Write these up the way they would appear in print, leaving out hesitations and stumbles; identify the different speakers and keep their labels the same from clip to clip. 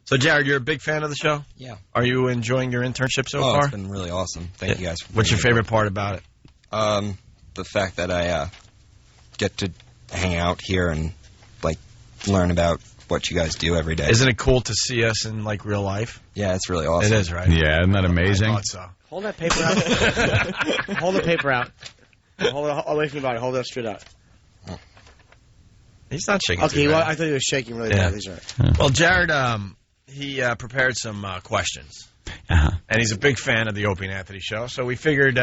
Speaker 1: So, Jared, you're a big fan of the show?
Speaker 2: Yeah.
Speaker 1: Are you enjoying your internship so far?
Speaker 2: It's been really awesome. Thank you guys.
Speaker 1: What's your favorite part about it?
Speaker 2: The fact that I get to hang out here and learn about what you guys do every day.
Speaker 1: Isn't it cool to see us in real life?
Speaker 2: Yeah, it's really awesome.
Speaker 1: It is, right?
Speaker 3: Yeah, isn't that amazing?
Speaker 1: I thought so.
Speaker 4: Hold that paper out. Hold the paper out. Hold it away from your body. Hold that straight out.
Speaker 1: He's not shaking.
Speaker 4: Okay, well, I thought he was shaking really bad. He's all right.
Speaker 1: Well, Jared, he prepared some questions.
Speaker 3: Uh-huh.
Speaker 1: And he's a big fan of the Opie and Anthony show, so we figured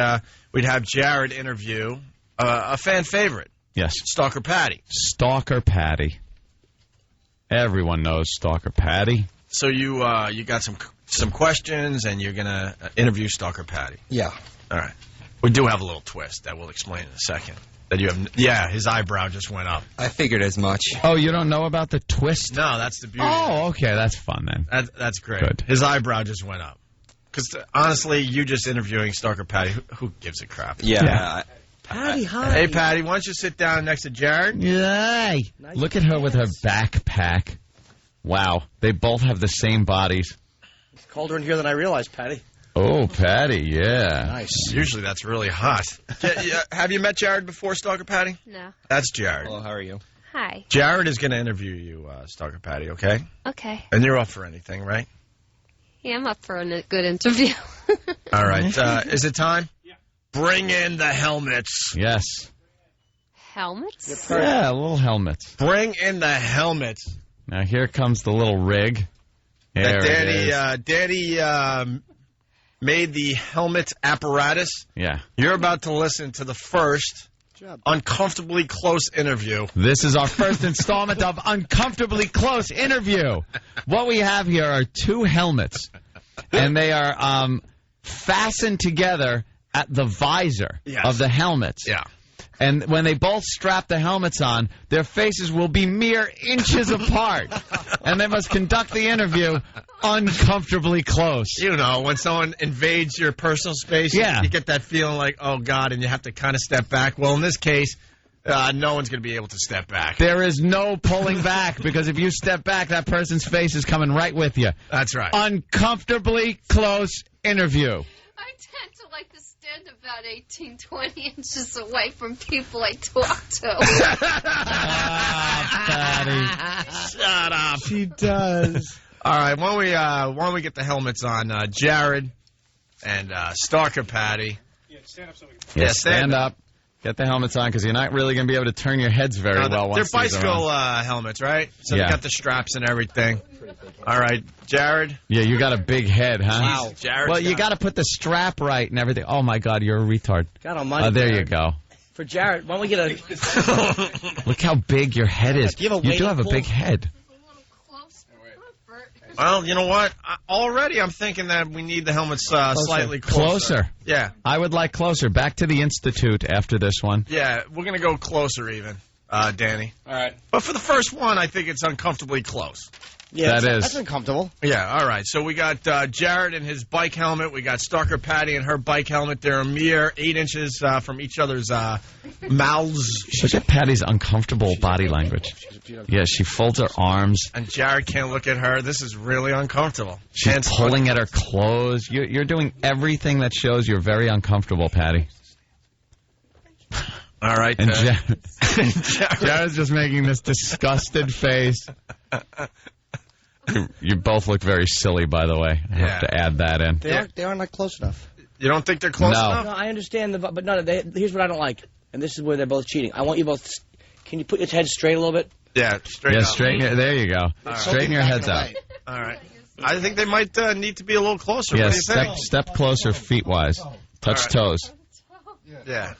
Speaker 1: we'd have Jared interview a fan favorite.
Speaker 3: Yes.
Speaker 1: Stalker Patti.
Speaker 3: Stalker Patti. Everyone knows Stalker Patti.
Speaker 1: So you got some questions, and you're going to interview Stalker Patti.
Speaker 2: Yeah.
Speaker 1: All right. We do have a little twist that we'll explain in a second. That you have. Yeah, his eyebrow just went up.
Speaker 2: I figured as much.
Speaker 3: Oh, you don't know about the twist?
Speaker 1: No, that's the beauty.
Speaker 3: Oh, okay, that's fun then.
Speaker 1: That's great.
Speaker 3: Good.
Speaker 1: His eyebrow just went up. Because honestly, you just interviewing Stalker Patti, who gives a crap?
Speaker 2: Yeah.
Speaker 4: Patty, hi.
Speaker 1: Hey, Patty, why don't you sit down next to Jared?
Speaker 3: Yay!
Speaker 4: Nice.
Speaker 3: Look at her with her backpack. Wow, they both have the same bodies.
Speaker 4: It's colder in here than I realized, Patty.
Speaker 3: Oh, Patty, yeah.
Speaker 4: Nice.
Speaker 1: Usually that's really hot. Have you met Jared before, Stalker Patti?
Speaker 5: No.
Speaker 1: That's Jared.
Speaker 2: Hello, how are you?
Speaker 5: Hi.
Speaker 1: Jared is going to interview you, Stalker Patti, okay?
Speaker 5: Okay.
Speaker 1: And you're up for anything, right?
Speaker 5: Yeah, I'm up for a good interview.
Speaker 1: All right. Is it time? Yeah. Bring in the helmets.
Speaker 3: Yes.
Speaker 5: Helmets?
Speaker 3: Yeah, little helmets.
Speaker 1: Bring in the helmets.
Speaker 3: Now here comes the little rig. There
Speaker 1: That Daddy made the helmet apparatus.
Speaker 3: Yeah.
Speaker 1: You're about to listen to the first Uncomfortably Close interview.
Speaker 3: This is our first installment of Uncomfortably Close Interview. What we have here are two helmets, and they are fastened together at the visor of the helmets.
Speaker 1: Yeah.
Speaker 3: And when they both strap the helmets on, their faces will be mere inches apart. And they must conduct the interview uncomfortably close.
Speaker 1: You know, when someone invades your personal space, you get that feeling like, oh, God, and you have to kind of step back. Well, in this case, no one's going to be able to step back.
Speaker 3: There is no pulling back, because if you step back, that person's face is coming right with you.
Speaker 1: That's right.
Speaker 3: Uncomfortably close interview.
Speaker 5: I tend to like to stand about 18, 20 inches away from people I talk to.
Speaker 3: Patty.
Speaker 1: Shut up.
Speaker 4: She does.
Speaker 1: All right, why don't we get the helmets on? Jared and Stalker Patti.
Speaker 6: Yeah, stand up so we can...
Speaker 3: Yeah, stand up. Get the helmets on, because you're not really going to be able to turn your heads very well.
Speaker 1: They're bicycle helmets, right? So they got the straps and everything. All right, Jared.
Speaker 3: Yeah, you got a big head, huh?
Speaker 1: Wow, Jared.
Speaker 3: Well, you got to put the strap right and everything. Oh my God, you're a retard.
Speaker 4: God almighty.
Speaker 3: Oh, there
Speaker 4: Jared.
Speaker 3: you go.
Speaker 4: For Jared, why don't we get a...
Speaker 3: Look how big your head is.
Speaker 4: Do you have a
Speaker 3: do have a
Speaker 4: wading
Speaker 3: big
Speaker 4: pool?
Speaker 3: head.
Speaker 1: Well, you know what? Already I'm thinking that we need the helmets slightly closer. Yeah.
Speaker 3: I would like closer. Back to the Institute after this one.
Speaker 1: Yeah, we're going to go closer even, Danny.
Speaker 6: All right.
Speaker 1: But for the first one, I think it's uncomfortably close.
Speaker 4: Yeah,
Speaker 3: That is.
Speaker 4: That's uncomfortable.
Speaker 1: Yeah, all right. So we got Jared and his bike helmet. We got Stalker Patti and her bike helmet. They're a mere 8 inches from each other's mouths.
Speaker 3: Look at Patty's uncomfortable body language. Yeah, she folds her arms.
Speaker 1: And Jared can't look at her. This is really uncomfortable.
Speaker 3: She's pulling at her clothes. You're doing everything that shows you're very uncomfortable, Patty.
Speaker 1: All right.
Speaker 3: And Jared's just making this disgusted face. You both look very silly, by the way. I have to add that in.
Speaker 4: They aren't like close enough.
Speaker 1: You don't think they're close enough?
Speaker 4: No, I understand, but no. Here's what I don't like, and this is where they're both cheating. I want you both. Can you put your head straight a little bit?
Speaker 1: Yeah, straight up.
Speaker 3: Straighten. There you go.
Speaker 1: Right.
Speaker 3: Straighten your heads out.
Speaker 1: All right. I think they might need to be a little closer.
Speaker 3: Yeah,
Speaker 1: what do you think?
Speaker 3: step closer feet-wise. Touch toes.
Speaker 1: Yeah.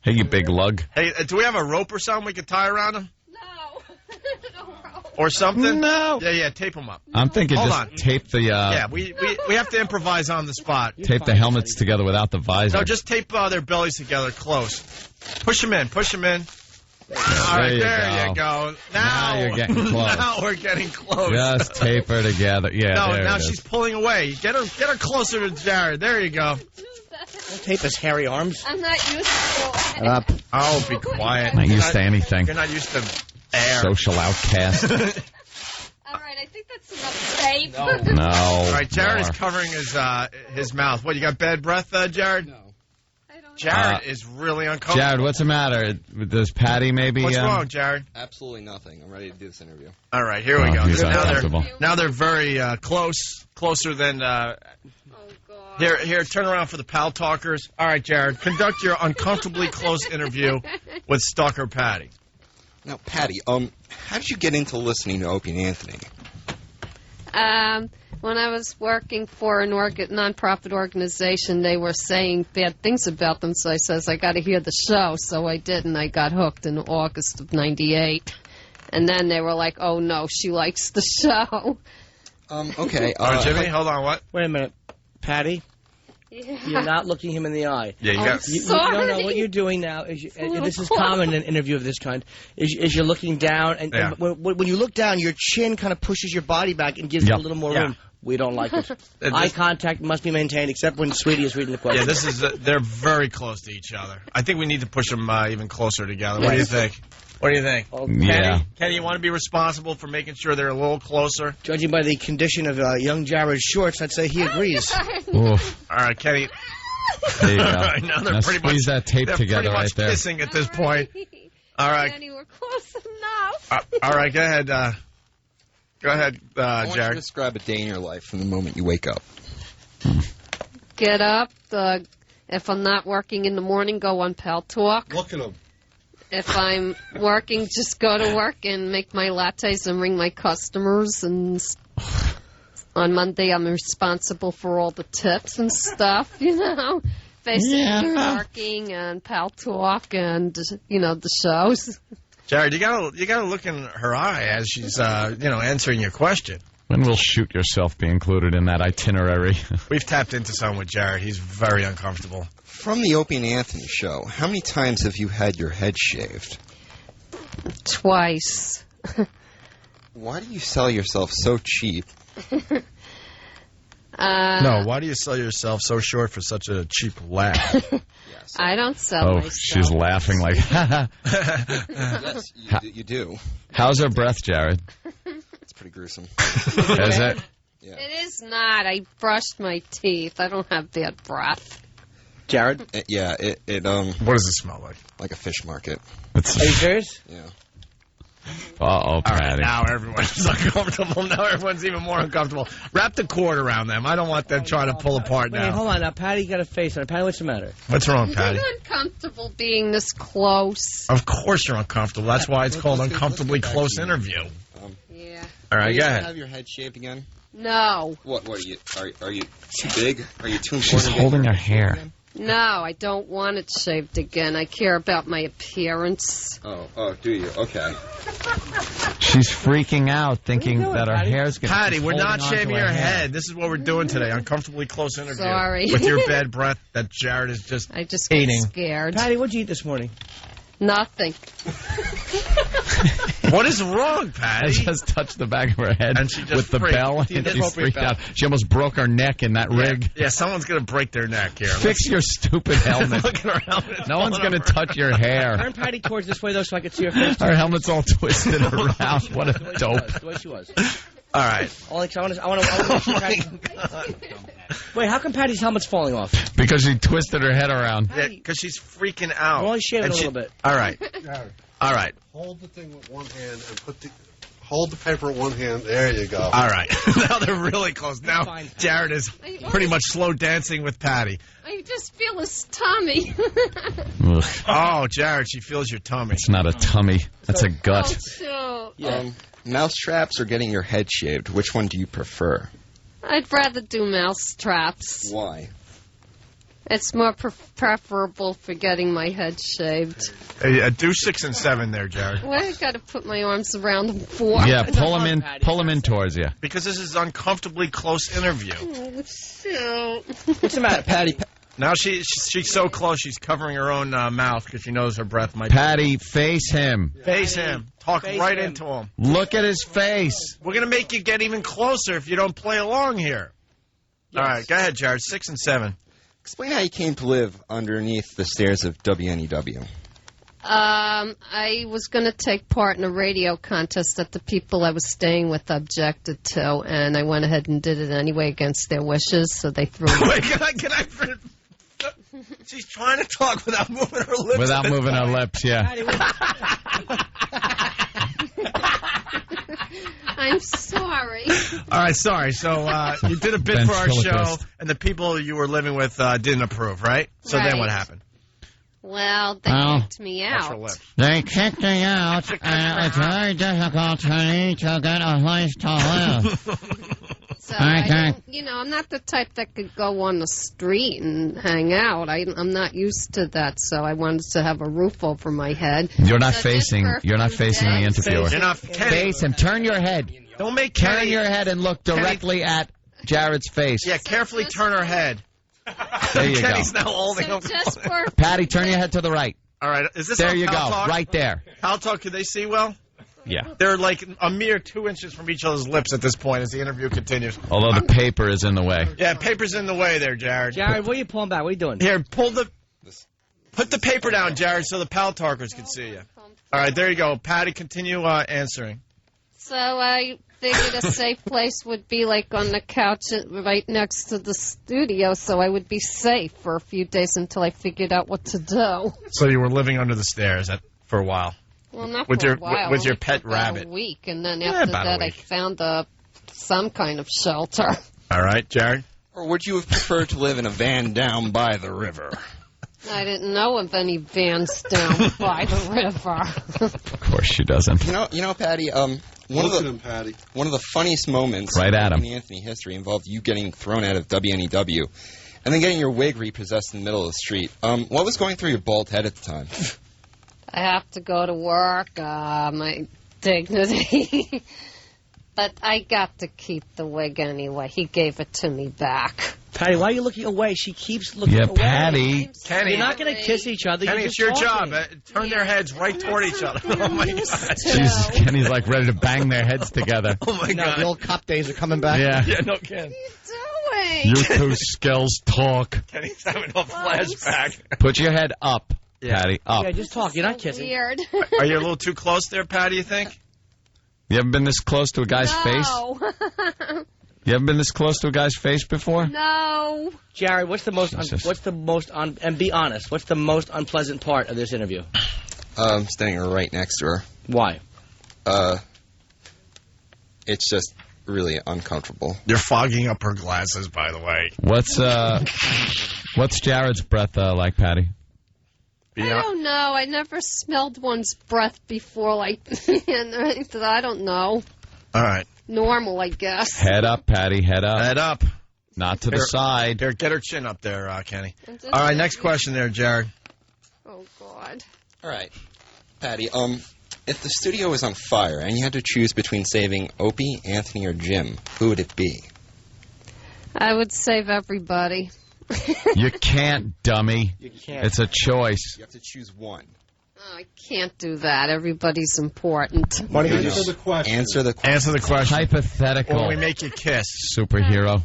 Speaker 3: Hey, you big lug.
Speaker 1: Hey, do we have a rope or something we could tie around them?
Speaker 5: No.
Speaker 1: Or something?
Speaker 3: No.
Speaker 1: Yeah, tape them up.
Speaker 3: I'm thinking
Speaker 1: Hold
Speaker 3: just
Speaker 1: on.
Speaker 3: tape the...
Speaker 1: yeah, we have to improvise on the spot.
Speaker 3: Tape the helmets together without the visor.
Speaker 1: No, just tape their bellies together close. Push them in.
Speaker 3: Yeah,
Speaker 1: All right, there you go. Now
Speaker 3: you're getting close.
Speaker 1: Now we're getting close.
Speaker 3: Just tape her together. Yeah,
Speaker 1: no,
Speaker 3: there
Speaker 1: now
Speaker 3: it is.
Speaker 1: she's pulling away. Get her closer to Jared. There you go.
Speaker 4: Don't tape his hairy arms.
Speaker 5: I'm not used to it.
Speaker 4: Up.
Speaker 1: Oh, be quiet.
Speaker 3: Not used to anything.
Speaker 1: You're not used to air.
Speaker 3: Social outcast.
Speaker 5: All right, I think that's enough tape.
Speaker 3: No.
Speaker 1: All right, Jared is
Speaker 3: more.
Speaker 1: covering his mouth. What, you got bad breath, Jared?
Speaker 6: No.
Speaker 5: I don't
Speaker 1: Jared is really uncomfortable.
Speaker 3: Jared, what's the matter? Does Patty maybe...
Speaker 1: What's wrong, Jared?
Speaker 2: Absolutely nothing. I'm ready to do this interview.
Speaker 1: All right, here we
Speaker 3: Oh,
Speaker 1: go.
Speaker 3: he's
Speaker 1: Now
Speaker 3: uncomfortable.
Speaker 1: they're very closer than...
Speaker 5: Oh, God.
Speaker 1: Here, turn around for the pal talkers. All right, Jared, conduct your uncomfortably close interview with Stalker Patti.
Speaker 2: Now, Patty, how did you get into listening to Opie and Anthony?
Speaker 5: When I was working for an non-profit organization, they were saying bad things about them, so I says, I got to hear the show. So I did, and I got hooked in August of '98. And then they were like, oh, no, she likes the show.
Speaker 2: Okay.
Speaker 1: All right, Jimmy, hold on, what?
Speaker 4: Wait a minute. Patty,
Speaker 5: Yeah.
Speaker 4: you're not looking him in the eye.
Speaker 1: Yeah, you
Speaker 5: I'm
Speaker 1: got...
Speaker 5: sorry.
Speaker 4: No, what you're doing now is, this is common in an interview of this kind, is you're looking down, and
Speaker 1: Yeah.
Speaker 4: when you look down, your chin kind of pushes your body back and gives you a little more
Speaker 1: Yeah.
Speaker 4: room. We don't like it. Eye contact must be maintained, except when Sweetie is reading the question.
Speaker 1: Yeah, this is they're very close to each other. I think we need to push them even closer together. What do you think? What do you think?
Speaker 4: Oh,
Speaker 3: Yeah.
Speaker 1: Kenny, you want to be responsible for making sure they're a little closer?
Speaker 4: Judging by the condition of young Jared's shorts, I'd say he agrees.
Speaker 3: Oof.
Speaker 1: All right, Kenny.
Speaker 3: There you go.
Speaker 1: All right, now they're
Speaker 3: Now
Speaker 1: pretty
Speaker 3: squeeze
Speaker 1: much
Speaker 3: that tape
Speaker 1: they're
Speaker 3: together
Speaker 1: pretty much
Speaker 3: right there.
Speaker 1: kissing at this point. All right.
Speaker 5: And you were close enough.
Speaker 1: All right, go ahead. Go ahead,
Speaker 2: I want you to
Speaker 1: Jared.
Speaker 2: describe a day in your life from the moment you wake up.
Speaker 5: Get up. If I'm not working in the morning, go on Pal Talk.
Speaker 6: Look at him.
Speaker 5: If I'm working, just go to work and make my lattes and ring my customers. And on Monday, I'm responsible for all the tips and stuff, Basically working and Pal Talk and, the shows.
Speaker 1: Jared, you gotta look in her eye as she's answering your question.
Speaker 3: When will shoot yourself be included in that itinerary?
Speaker 1: We've tapped into something with Jared. He's very uncomfortable.
Speaker 2: From the Opie and Anthony show, how many times have you had your head shaved?
Speaker 5: Twice.
Speaker 2: Why do you sell yourself so cheap?
Speaker 1: No, why do you sell yourself so short for such a cheap laugh?
Speaker 2: Yes.
Speaker 5: I don't sell
Speaker 3: Oh,
Speaker 5: myself.
Speaker 3: she's laughing like,
Speaker 2: Yes, you do.
Speaker 3: How's her breath, Jared?
Speaker 2: It's pretty gruesome.
Speaker 3: Is it?
Speaker 2: Yeah.
Speaker 5: It is not. I brushed my teeth. I don't have bad breath.
Speaker 4: Jared,
Speaker 2: It
Speaker 1: What does it smell like?
Speaker 2: a fish market.
Speaker 4: are you serious?
Speaker 2: Yeah.
Speaker 3: Uh-oh,
Speaker 1: All right,
Speaker 3: Patty.
Speaker 1: now everyone's uncomfortable. Now everyone's even more uncomfortable. Wrap the cord around them. I don't want them trying to pull apart
Speaker 4: Wait,
Speaker 1: now.
Speaker 4: hold on. Now, Patty got a face on it. Patty, what's the matter?
Speaker 1: What's wrong,
Speaker 5: I'm
Speaker 1: Patty?
Speaker 5: uncomfortable being this close.
Speaker 1: Of course you're uncomfortable. That's why it's called Uncomfortably Close Interview.
Speaker 5: Yeah.
Speaker 1: All right,
Speaker 2: Are you
Speaker 1: go
Speaker 2: gonna
Speaker 1: ahead.
Speaker 2: have your head shaved again?
Speaker 5: No.
Speaker 2: What are you? Are you too big? Are you too important?
Speaker 3: She's
Speaker 2: to get
Speaker 3: holding
Speaker 2: your
Speaker 3: her
Speaker 2: head shaved
Speaker 3: hair.
Speaker 2: again?
Speaker 5: No, I don't want it shaved again. I care about my appearance.
Speaker 2: Oh, do you? Okay.
Speaker 3: She's freaking out, thinking
Speaker 4: doing,
Speaker 3: that her
Speaker 4: Patty?
Speaker 3: hair's going to
Speaker 1: Patty, we're not shaving your head. This is what we're doing today. Uncomfortably Close Interview.
Speaker 5: Sorry.
Speaker 1: With your bad breath that Jared is just
Speaker 5: I just get
Speaker 1: eating.
Speaker 5: scared.
Speaker 4: Patty, what'd you eat this morning?
Speaker 5: Nothing.
Speaker 1: What is wrong,
Speaker 3: I
Speaker 1: Patty?
Speaker 3: just touched the back of her head
Speaker 1: And she just
Speaker 3: with the
Speaker 1: freaked.
Speaker 3: bell,
Speaker 1: With the
Speaker 3: and she's
Speaker 1: inappropriate
Speaker 3: freaked
Speaker 1: bell.
Speaker 3: out. She almost broke her neck in that rig.
Speaker 1: Yeah, someone's going to break their neck here.
Speaker 3: Fix your stupid helmet.
Speaker 1: Look at her helmet.
Speaker 3: No one's going to touch your hair.
Speaker 4: Turn Patty towards this way, though, so I could see her face.
Speaker 3: Her helmet's all twisted around. What a dope.
Speaker 4: The way she was.
Speaker 1: All right.
Speaker 4: Alex, I want to make sure Patty... Wait, how come Patty's helmet's falling off?
Speaker 3: Because she twisted her head around.
Speaker 1: Yeah, because she's freaking out.
Speaker 4: We're only shaving
Speaker 1: And
Speaker 4: a
Speaker 1: she-
Speaker 4: little bit.
Speaker 1: All right.
Speaker 6: Jared,
Speaker 1: All right.
Speaker 6: hold the thing with one hand and hold the paper with one hand. There you go.
Speaker 1: All right. Now they're really close. Now
Speaker 4: Fine.
Speaker 1: Jared is pretty much slow dancing with Patty.
Speaker 5: I just feel his tummy.
Speaker 3: Ugh,
Speaker 1: Oh, Jared, she feels your tummy.
Speaker 3: it's not a tummy. That's a
Speaker 5: Oh,
Speaker 3: gut.
Speaker 5: shoot.
Speaker 4: Yeah.
Speaker 2: Mouse traps or getting your head shaved? Which one do you prefer?
Speaker 5: I'd rather do mouse traps.
Speaker 2: Why?
Speaker 5: It's more preferable for getting my head shaved.
Speaker 1: Hey, do 6 and 7 there, Jared.
Speaker 5: What I got to put my arms around him for?
Speaker 3: Yeah, pull him in.
Speaker 4: Patty.
Speaker 3: Pull him in towards you.
Speaker 1: Because this is uncomfortably close interview.
Speaker 5: Oh, shoot.
Speaker 4: What's the matter, Patty?
Speaker 1: Now she's so close, she's covering her own mouth because she knows her breath might.
Speaker 3: Patty, face him.
Speaker 1: Face him. Talk
Speaker 4: Face
Speaker 1: right
Speaker 4: him.
Speaker 1: into him.
Speaker 3: Look at his face.
Speaker 1: We're gonna make you get even closer if you don't play along here. All right, go ahead, Jared. 6 and 7.
Speaker 2: Explain how you came to live underneath the stairs of WNEW.
Speaker 5: I was going to take part in a radio contest that the people I was staying with objected to, and I went ahead and did it anyway against their wishes, so they threw me.
Speaker 1: Wait, can I? She's trying to talk without moving her lips.
Speaker 3: Without moving her lips, yeah.
Speaker 5: I'm sorry.
Speaker 1: All right, sorry. So you did a bit for our show,
Speaker 3: ventriloquist.
Speaker 1: and the people you were living with didn't approve, right? So then what
Speaker 5: Right.
Speaker 1: happened?
Speaker 5: Well, they kicked me
Speaker 1: Watch your
Speaker 5: out.
Speaker 1: lips.
Speaker 3: They kicked me out, and it's very difficult for me to get a place to live.
Speaker 5: So I didn't, I'm not the type that could go on the street and hang out. I'm not used to that, so I wanted to have a roof over my head.
Speaker 3: You're not
Speaker 5: So
Speaker 3: facing.
Speaker 5: this
Speaker 3: You're not facing the
Speaker 5: birthday-
Speaker 3: interviewer.
Speaker 1: You're not Kenny.
Speaker 3: Face him. Turn your head.
Speaker 1: Don't make
Speaker 3: Turn
Speaker 1: Kenny.
Speaker 3: your head and look directly at Jared's face.
Speaker 1: Yeah, carefully turn her head.
Speaker 3: There you go.
Speaker 1: Kenny's now holding
Speaker 5: So
Speaker 1: up.
Speaker 5: just for
Speaker 3: Patty, turn your head to the right.
Speaker 1: All right, is this
Speaker 3: There
Speaker 1: on
Speaker 3: you go.
Speaker 1: Pal Talk?
Speaker 3: Right there.
Speaker 1: Pal Talk, can they see well?
Speaker 3: Yeah.
Speaker 1: They're like a mere 2 inches from each other's lips at this point as the interview continues.
Speaker 3: Although the paper is in the way.
Speaker 1: Yeah, paper's in the way there, Jared.
Speaker 4: Jared, what are you pulling back? What are you doing?
Speaker 1: Here, put the paper down, Jared, so the Pal Talkers can see you. All right, there you go. Patty, continue answering.
Speaker 5: So I figured a safe place would be like on the couch right next to the studio, so I would be safe for a few days until I figured out what to do.
Speaker 1: So you were living under the stairs for a while.
Speaker 5: Well, not
Speaker 1: With
Speaker 5: for
Speaker 1: your-
Speaker 5: a while.
Speaker 1: with your
Speaker 5: only
Speaker 1: pet
Speaker 5: for about
Speaker 1: rabbit.
Speaker 5: A week, and then
Speaker 1: Yeah,
Speaker 5: after
Speaker 1: about a
Speaker 5: that, I
Speaker 1: week.
Speaker 5: found some kind of shelter.
Speaker 1: All right, Jared?
Speaker 2: Or would you have preferred to live in a van down by the river?
Speaker 5: I didn't know of any vans down by the river.
Speaker 3: Of course she doesn't.
Speaker 2: You know, Patty. One
Speaker 6: Look at
Speaker 2: of
Speaker 6: him, Patty.
Speaker 2: the funniest moments
Speaker 3: Right at him.
Speaker 2: in Anthony history involved you getting thrown out of WNEW, and then getting your wig repossessed in the middle of the street. What was going through your bald head at the time?
Speaker 5: I have to go to work, my dignity. But I got to keep the wig anyway. He gave it to me back.
Speaker 4: Patty, why are you looking away? She keeps looking
Speaker 3: Yeah,
Speaker 4: away.
Speaker 3: Patty.
Speaker 1: Kenny.
Speaker 4: You're not going to kiss each other.
Speaker 1: Kenny,
Speaker 4: You're
Speaker 1: it's
Speaker 4: just
Speaker 1: your
Speaker 4: talking.
Speaker 1: job. Turn their heads right toward each other. Oh, my God.
Speaker 3: Jesus, Kenny's like ready to bang their heads together.
Speaker 1: Oh, my
Speaker 4: No,
Speaker 1: God.
Speaker 4: the old cop days are coming back.
Speaker 3: Yeah.
Speaker 1: Yeah, no, Ken.
Speaker 5: What are you
Speaker 3: You
Speaker 5: doing?
Speaker 3: two skills talk.
Speaker 1: Kenny's having a flashback.
Speaker 3: Put your head up, Patty. Up.
Speaker 4: Yeah, just talk. You're not kissing.
Speaker 5: Weird.
Speaker 1: Are you a little too close there, Patty, you think?
Speaker 3: You ever been this close to a guy's face?
Speaker 5: No.
Speaker 3: You ever been this close to a guy's face before?
Speaker 5: No.
Speaker 4: Jared, what's the most?
Speaker 3: Jesus.
Speaker 4: And be honest. What's the most unpleasant part of this interview?
Speaker 2: Standing right next to her.
Speaker 4: Why?
Speaker 2: It's just really uncomfortable.
Speaker 1: You're fogging up her glasses, by the way.
Speaker 3: What's Jared's breath like, Patty?
Speaker 5: I don't know. I never smelled one's breath before, like, and I don't know.
Speaker 1: All right.
Speaker 5: Normal, I guess.
Speaker 3: Head up, Patty. Head up.
Speaker 1: Head up.
Speaker 3: Not to the
Speaker 1: Here.
Speaker 3: side.
Speaker 1: Here, get her chin up there, Kenny.
Speaker 5: I'm just-
Speaker 1: All right, next question there, Jared.
Speaker 5: Oh, God.
Speaker 2: All right, Patty. If the studio was on fire and you had to choose between saving Opie, Anthony, or Jim, who would it be?
Speaker 5: I would save everybody.
Speaker 3: You can't, dummy.
Speaker 4: You can't.
Speaker 3: It's a choice.
Speaker 2: You have to choose one.
Speaker 5: Oh, I can't do that. Everybody's important.
Speaker 4: Why don't you
Speaker 6: Answer
Speaker 4: just
Speaker 6: the question.
Speaker 2: Answer the question.
Speaker 1: Answer the question.
Speaker 3: Hypothetical.
Speaker 1: Or we make you kiss.
Speaker 3: Superhero.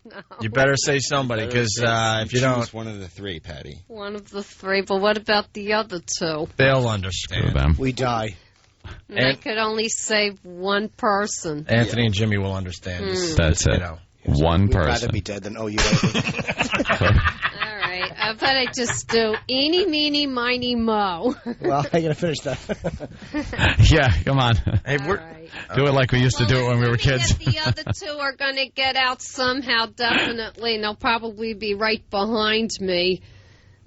Speaker 5: No.
Speaker 1: You better say somebody, because if you
Speaker 2: choose
Speaker 1: don't,
Speaker 2: one of the three, Patty.
Speaker 5: One of the three, but what about the other two?
Speaker 1: they'll
Speaker 3: Screw
Speaker 1: understand.
Speaker 3: them.
Speaker 4: We die.
Speaker 5: I could only save one person.
Speaker 1: Anthony and Jimmy will understand. Just,
Speaker 3: That's
Speaker 1: you
Speaker 3: it.
Speaker 1: know.
Speaker 3: One
Speaker 4: We'd rather
Speaker 3: person.
Speaker 4: be dead than owe you anything.
Speaker 5: All right. I bet I just do eeny, meeny, miny, mo.
Speaker 4: Well, how you going to finish that?
Speaker 3: Yeah, come on.
Speaker 1: Hey,
Speaker 5: All
Speaker 1: we're,
Speaker 5: right.
Speaker 3: Do it like we used to do it when we were
Speaker 5: assuming
Speaker 3: kids.
Speaker 5: that the other two are going to get out somehow, definitely, and they'll probably be right behind me.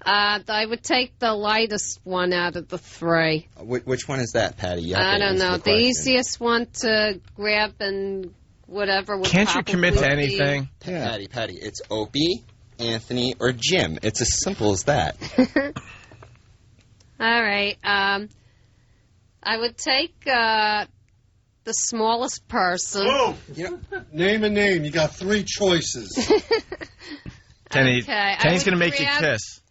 Speaker 5: I would take the lightest one out of the three.
Speaker 2: Which one is that, Patty? You have
Speaker 5: I
Speaker 2: to
Speaker 5: don't
Speaker 2: answer
Speaker 5: know.
Speaker 2: the
Speaker 5: The
Speaker 2: question.
Speaker 5: easiest one to grab and whatever would
Speaker 1: can't you commit to
Speaker 5: probably be-
Speaker 1: anything?
Speaker 2: Patty, it's Opie, Anthony, or Jim. It's as simple as that.
Speaker 5: All right. I would take the smallest person.
Speaker 6: Whoa!
Speaker 2: You know,
Speaker 6: Name a name. You got three choices.
Speaker 1: Kenny,
Speaker 5: Okay, I
Speaker 1: Kenny's
Speaker 5: would
Speaker 1: going to make you
Speaker 5: grab-
Speaker 1: kiss.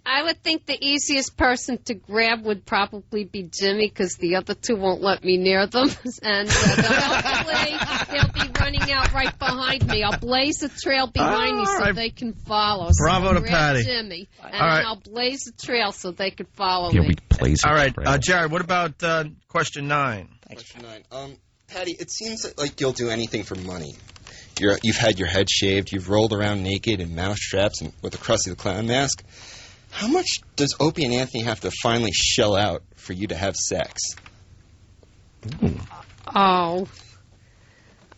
Speaker 5: I would think the easiest person to grab would probably be Jimmy, because the other two won't let me near them. And hopefully they'll be running out right behind me. I'll blaze a trail behind me so they can follow. So
Speaker 1: Bravo to
Speaker 5: grab
Speaker 1: Patti.
Speaker 5: Jimmy, and
Speaker 1: All right.
Speaker 5: I'll blaze a trail so they can follow
Speaker 3: Yeah,
Speaker 5: me.
Speaker 3: we blaze
Speaker 1: All right,
Speaker 3: trail.
Speaker 1: Jared, what about question 9?
Speaker 2: Question 9. Patty, it seems like you'll do anything for money. You've had your head shaved, you've rolled around naked in mouse traps and with a Krusty the Clown mask. How much does Opie and Anthony have to finally shell out for you to have sex?
Speaker 5: Oh.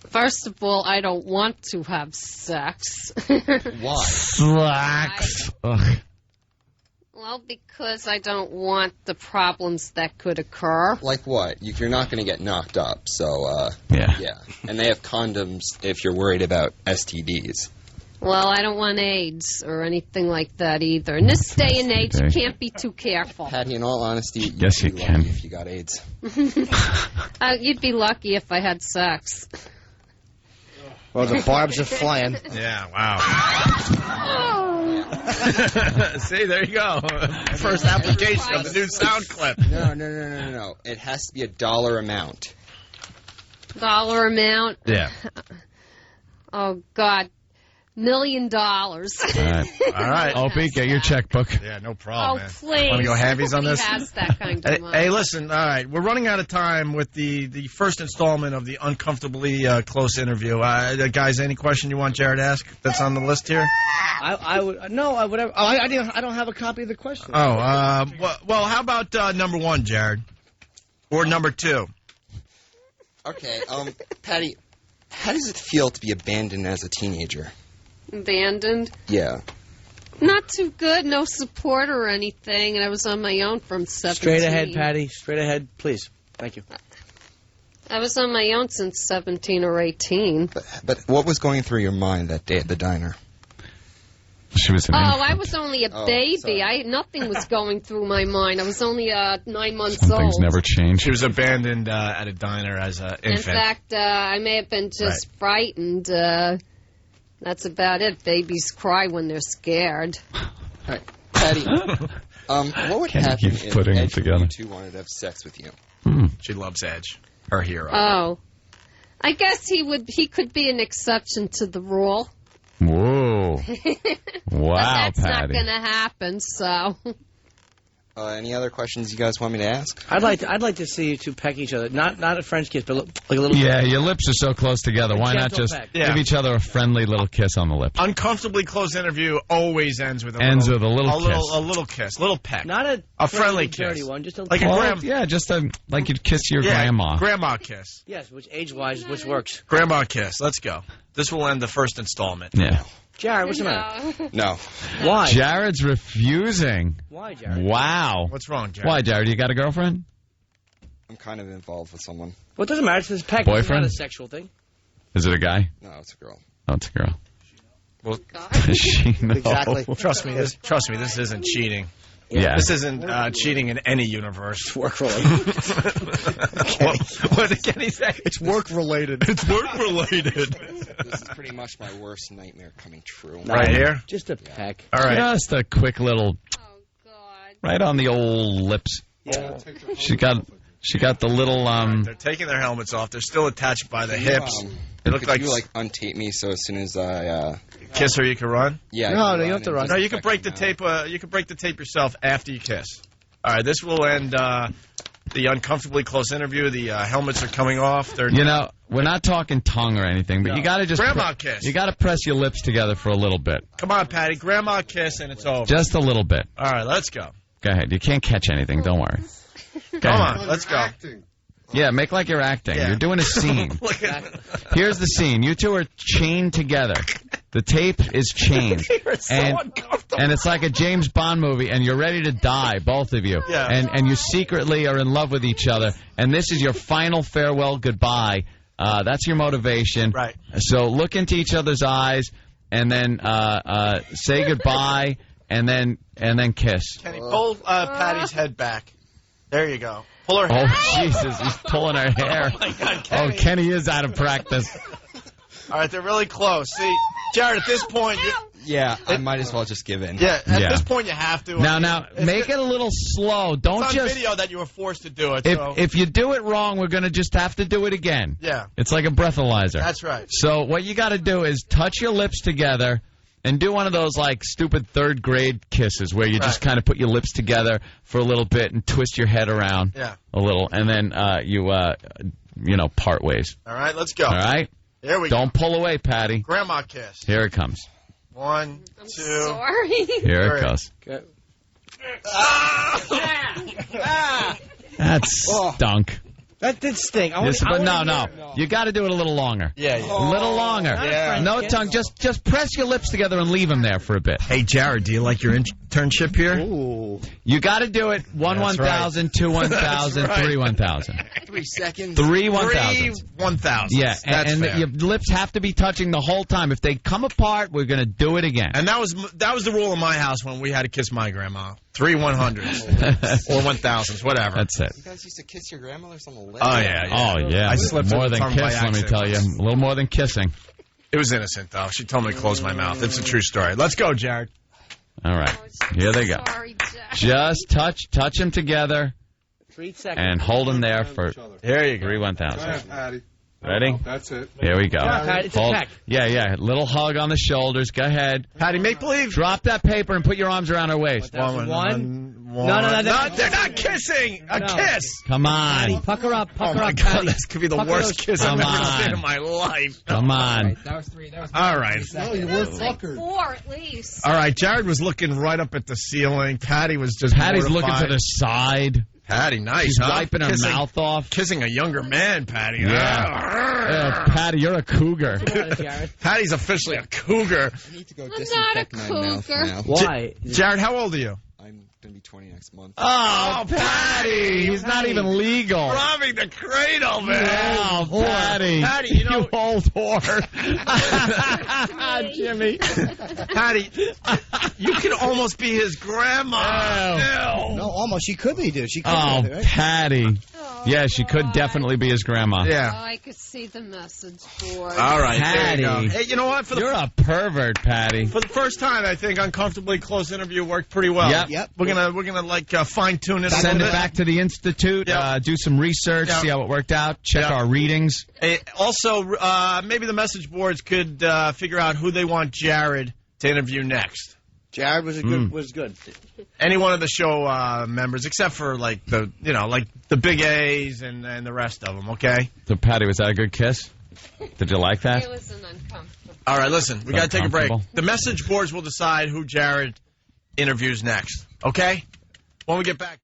Speaker 5: First of all, I don't want to have sex.
Speaker 2: Why?
Speaker 3: Slacks. Ugh.
Speaker 5: Well, because I don't want the problems that could occur.
Speaker 2: Like what? You're not going to get knocked up, so,
Speaker 3: Yeah.
Speaker 2: yeah. And they have condoms if you're worried about STDs.
Speaker 5: Well, I don't want AIDS or anything like that either. In this day and age, you can't be too careful.
Speaker 2: Patty, in all honesty, you'd
Speaker 3: Yes,
Speaker 2: be
Speaker 3: you
Speaker 2: lucky
Speaker 3: can.
Speaker 2: if you got AIDS.
Speaker 5: You'd be lucky if I had sex.
Speaker 4: Well, the barbs are flying.
Speaker 1: Yeah, wow. See, there you go. First application of the new sound clip.
Speaker 2: No. It has to be a dollar amount.
Speaker 5: Dollar amount?
Speaker 1: Yeah.
Speaker 5: Oh, God. $1 million.
Speaker 3: All right. Opie, get your checkbook.
Speaker 1: Yeah, no
Speaker 5: Oh,
Speaker 1: problem, man.
Speaker 5: please.
Speaker 1: Want to go halvies on
Speaker 5: Nobody
Speaker 1: this?
Speaker 5: has that kind of money.
Speaker 1: Hey, listen, all right, we're running out of time with the first installment of the Uncomfortably Close interview. Guys, any question you want Jared to ask that's on the list here?
Speaker 4: I would no, I whatever. Oh, I don't have a copy of the question.
Speaker 1: Oh, well, how about number 1, Jared? Or number 2?
Speaker 2: Okay, Patty, how does it feel to be abandoned as a teenager?
Speaker 5: Abandoned?
Speaker 2: Yeah.
Speaker 5: Not too good. No support or anything. And I was on my own from 17.
Speaker 4: Straight ahead, Patty. Straight ahead, please. Thank you.
Speaker 5: I was on my own since 17 or 18.
Speaker 2: But what was going through your mind that day at the diner?
Speaker 3: She was an
Speaker 5: I was only a
Speaker 2: Oh,
Speaker 5: baby.
Speaker 2: sorry.
Speaker 5: Nothing was going through my mind. I was only 9 months
Speaker 3: Some
Speaker 5: old.
Speaker 3: things never change.
Speaker 1: She was abandoned at a diner as an
Speaker 5: In
Speaker 1: infant.
Speaker 5: fact, I may have been just frightened. That's about it. Babies cry when they're scared.
Speaker 2: All right, Patty, what would
Speaker 3: Kenny
Speaker 2: happen
Speaker 3: keeps
Speaker 2: if
Speaker 3: putting them
Speaker 2: Edge
Speaker 3: together.
Speaker 2: and you two wanted to have sex with you?
Speaker 1: She loves Edge, her hero.
Speaker 5: Oh. I guess he could be an exception to the rule.
Speaker 3: Whoa.
Speaker 5: But
Speaker 3: Wow,
Speaker 5: that's not
Speaker 3: Patty.
Speaker 5: going to happen, so.
Speaker 2: Any other questions you guys want me to ask?
Speaker 4: I'd like to see you two peck each other. Not a French kiss, but like a little.
Speaker 3: Yeah, your lips are so close together. Why not
Speaker 4: gentle
Speaker 3: just
Speaker 4: peck.
Speaker 3: give each other a friendly little kiss on the lips?
Speaker 1: Uncomfortably Close interview always ends with a
Speaker 3: Ends
Speaker 1: little,
Speaker 3: with a little kiss.
Speaker 1: a little kiss, little peck.
Speaker 4: Not
Speaker 1: A friendly
Speaker 4: dirty
Speaker 1: kiss.
Speaker 4: one, just a
Speaker 1: Like a
Speaker 3: Well,
Speaker 1: gram-
Speaker 3: yeah, just like you'd kiss your grandma.
Speaker 1: Grandma kiss.
Speaker 4: yes, which age-wise, which works.
Speaker 1: Grandma kiss. Let's go. This will end the first installment.
Speaker 3: Yeah.
Speaker 4: Jared, what's the matter?
Speaker 2: No.
Speaker 4: Why?
Speaker 3: Jared's refusing.
Speaker 4: Why, Jared?
Speaker 3: Wow.
Speaker 1: What's wrong, Jared?
Speaker 3: Why, Jared? You got a girlfriend?
Speaker 2: I'm kind of involved with someone.
Speaker 4: Well, it doesn't matter. It's this peck.
Speaker 3: Boyfriend?
Speaker 4: It's not a sexual thing.
Speaker 3: Is it a guy?
Speaker 2: No, it's a girl.
Speaker 3: Oh, it's a girl.
Speaker 5: God.
Speaker 3: Does she know?
Speaker 4: Exactly.
Speaker 1: Trust me, this isn't cheating.
Speaker 3: Yeah.
Speaker 1: This isn't cheating in any universe.
Speaker 4: Work related.
Speaker 1: What did Kenny say?
Speaker 6: It's work related.
Speaker 1: It's work related.
Speaker 2: This is pretty much my worst nightmare coming true.
Speaker 1: Right here?
Speaker 4: Just a peck.
Speaker 1: All right.
Speaker 3: Just a quick little,
Speaker 5: Oh, God.
Speaker 3: right on the old lips.
Speaker 4: Yeah.
Speaker 3: She got the little,
Speaker 1: They're taking their helmets off. They're still attached by the hips. It looked
Speaker 2: Could
Speaker 1: like
Speaker 2: you untape me so as soon as I
Speaker 1: kiss her, you can run.
Speaker 2: yeah.
Speaker 4: No,
Speaker 2: I
Speaker 4: no,
Speaker 2: can
Speaker 4: you have to
Speaker 2: and
Speaker 4: run.
Speaker 2: just
Speaker 1: No, you can
Speaker 2: check
Speaker 1: break the
Speaker 2: them out.
Speaker 1: tape. You can break the tape yourself after you kiss. All right, this will end the Uncomfortably Close interview. The helmets are coming off. They're
Speaker 3: we're not talking tongue or anything, but you got to just
Speaker 1: Grandma kiss.
Speaker 3: You got to press your lips together for a little bit,
Speaker 1: Come on, Patty. Grandma kiss and it's over.
Speaker 3: just a little bit.
Speaker 1: All right, let's go.
Speaker 3: Go ahead. You can't catch anything. Don't worry. Go
Speaker 1: Come
Speaker 3: ahead.
Speaker 1: on, let's go.
Speaker 6: Acting.
Speaker 3: Yeah, make like you're acting.
Speaker 1: Yeah.
Speaker 3: You're doing a scene.
Speaker 1: Look at
Speaker 3: Here's the scene. You two are chained together. The tape is chained. And it's like a James Bond movie, and you're ready to die, both of you.
Speaker 1: Yeah.
Speaker 3: And you secretly are in love with each other, and this is your final farewell goodbye. That's your motivation.
Speaker 1: Right.
Speaker 3: So look into each other's eyes, and then say goodbye, and then kiss.
Speaker 1: Kenny, pull Patty's head back. There you go. Pull her
Speaker 3: Oh,
Speaker 1: head.
Speaker 3: Jesus, he's pulling her hair.
Speaker 1: Oh, my God,
Speaker 3: Oh,
Speaker 1: Kenny.
Speaker 3: Kenny is out of practice.
Speaker 1: All right, they're really close. See, Jared, at this point,
Speaker 2: Yeah, I might as well just give in.
Speaker 1: Yeah, at
Speaker 3: Yeah.
Speaker 1: this point you have to.
Speaker 3: Now, make it a little slow. Don't
Speaker 1: It's on
Speaker 3: just.
Speaker 1: video that you were forced to do it.
Speaker 3: If you do it wrong, we're going to just have to do it again.
Speaker 1: Yeah.
Speaker 3: It's like a breathalyzer.
Speaker 1: That's right.
Speaker 3: So what you got to do is touch your lips together and do one of those like stupid third grade kisses where you just kind of put your lips together for a little bit and twist your head around a little, and then you part ways.
Speaker 1: All right, let's go.
Speaker 3: All right?
Speaker 1: Here we go.
Speaker 3: Don't pull away, Patty.
Speaker 1: Grandma kiss.
Speaker 3: Here it comes.
Speaker 1: 1, 2.
Speaker 5: Sorry.
Speaker 3: Here it goes.
Speaker 4: Okay.
Speaker 3: That stunk.
Speaker 4: That did stink.
Speaker 3: But no. You got to do it a little longer.
Speaker 1: Yeah.
Speaker 3: A little longer.
Speaker 1: Yeah.
Speaker 3: No tongue. Just press your lips together and leave them there for a bit.
Speaker 1: Hey, Jared, do you like your internship here?
Speaker 4: Ooh.
Speaker 3: You got to do it 1,000, 2 1,000, 3 1,000.
Speaker 2: 3 seconds.
Speaker 3: 3 1,000.
Speaker 1: 1,000.
Speaker 3: Yeah,
Speaker 1: That's
Speaker 3: and
Speaker 1: fair.
Speaker 3: your lips have to be touching the whole time. If they come apart, we're going to do it again.
Speaker 1: And that was the rule in my house when we had to kiss my grandma. 3 100s or 1,000s, whatever.
Speaker 3: That's it.
Speaker 2: You guys used to kiss your grandmothers on the lips?
Speaker 1: Oh yeah.
Speaker 3: Oh, yeah.
Speaker 1: I slipped
Speaker 3: more
Speaker 1: her
Speaker 3: than
Speaker 1: tongue
Speaker 3: kiss,
Speaker 1: by
Speaker 3: let me
Speaker 1: accident.
Speaker 3: tell you. A little more than kissing.
Speaker 1: It was innocent though. She told me to close my mouth. It's a true story. Let's go, Jared.
Speaker 3: All right. Here they go.
Speaker 5: Sorry, Jack.
Speaker 3: Just touch them together
Speaker 4: 3 seconds.
Speaker 3: and hold them there for
Speaker 1: Here you go.
Speaker 3: 3
Speaker 6: Go
Speaker 3: 1,000.
Speaker 6: ahead, Patty.
Speaker 3: Ready?
Speaker 6: That's it.
Speaker 3: Here we go.
Speaker 4: Yeah, Pat, it's a peck.
Speaker 3: Yeah. Little hug on the shoulders. Go ahead.
Speaker 1: Patty, make believe.
Speaker 3: Drop that paper and put your arms around her waist.
Speaker 4: One.
Speaker 1: No,
Speaker 4: No,
Speaker 1: they're not kissing. A kiss.
Speaker 3: Come on.
Speaker 4: Pucker up,
Speaker 1: Oh
Speaker 4: pucker
Speaker 1: my
Speaker 4: up,
Speaker 1: God,
Speaker 4: Patty.
Speaker 1: this could be the
Speaker 4: Pucker
Speaker 1: worst
Speaker 4: those-
Speaker 1: kiss I've
Speaker 3: Come
Speaker 1: ever
Speaker 3: on.
Speaker 1: seen in my life.
Speaker 3: Come on.
Speaker 7: That was 3.
Speaker 1: All right.
Speaker 6: No, you weren't fuckers.
Speaker 5: 4 at least.
Speaker 1: All right, Jared was looking right up at the ceiling. Patty was just
Speaker 3: Patty's looking
Speaker 1: mortified.
Speaker 3: to the side.
Speaker 1: Patty, nice.
Speaker 3: She's
Speaker 1: huh?
Speaker 3: wiping her mouth off.
Speaker 1: Kissing a younger man, Patty.
Speaker 3: Yeah. Patty, you're a cougar.
Speaker 4: Jared.
Speaker 1: Patty's officially a cougar.
Speaker 2: I need to go
Speaker 5: not
Speaker 2: disinfect
Speaker 5: a
Speaker 2: my mouth
Speaker 5: cougar.
Speaker 2: now.
Speaker 4: Why?
Speaker 1: Jared, how old are you?
Speaker 2: I'm going to be 20 next month.
Speaker 3: Oh, Patty! He's not even legal.
Speaker 1: Robbing the cradle, man.
Speaker 3: Oh, Patty.
Speaker 1: Patty, you know-
Speaker 3: old whore. Jimmy.
Speaker 1: Patty, you can almost be his grandma.
Speaker 3: Oh.
Speaker 4: No, almost. She could be, dude. She could
Speaker 3: Oh,
Speaker 4: be, right?
Speaker 3: Patty.
Speaker 5: Oh,
Speaker 3: Yeah, she could
Speaker 5: God.
Speaker 3: definitely be his grandma.
Speaker 5: Oh,
Speaker 1: Yeah.
Speaker 5: I could see the message board.
Speaker 1: All right,
Speaker 3: Patty.
Speaker 1: there you go. Hey, you know what? For
Speaker 3: You're a pervert, Patty.
Speaker 1: the first time, I think Uncomfortably Close interview worked pretty well.
Speaker 3: Yep.
Speaker 1: We're gonna like fine tune it.
Speaker 3: Send
Speaker 1: a
Speaker 3: it
Speaker 1: little
Speaker 3: back to the Institute,
Speaker 1: Yep.
Speaker 3: do some research,
Speaker 1: Yep.
Speaker 3: see how it worked out, check
Speaker 1: Yep.
Speaker 3: our readings.
Speaker 1: bit. Also, maybe the message boards could figure out who they want Jared to interview next.
Speaker 4: Jared was good.
Speaker 1: Any one of the show members, except for like the big A's and the rest of them. Okay.
Speaker 3: So, Patty, was that a good kiss? Did you like that?
Speaker 5: It was an uncomfortable.
Speaker 1: All right. Listen, we got to take a break.
Speaker 3: Uncomfortable.
Speaker 1: The message boards will decide who Jared interviews next. Okay. When we get back.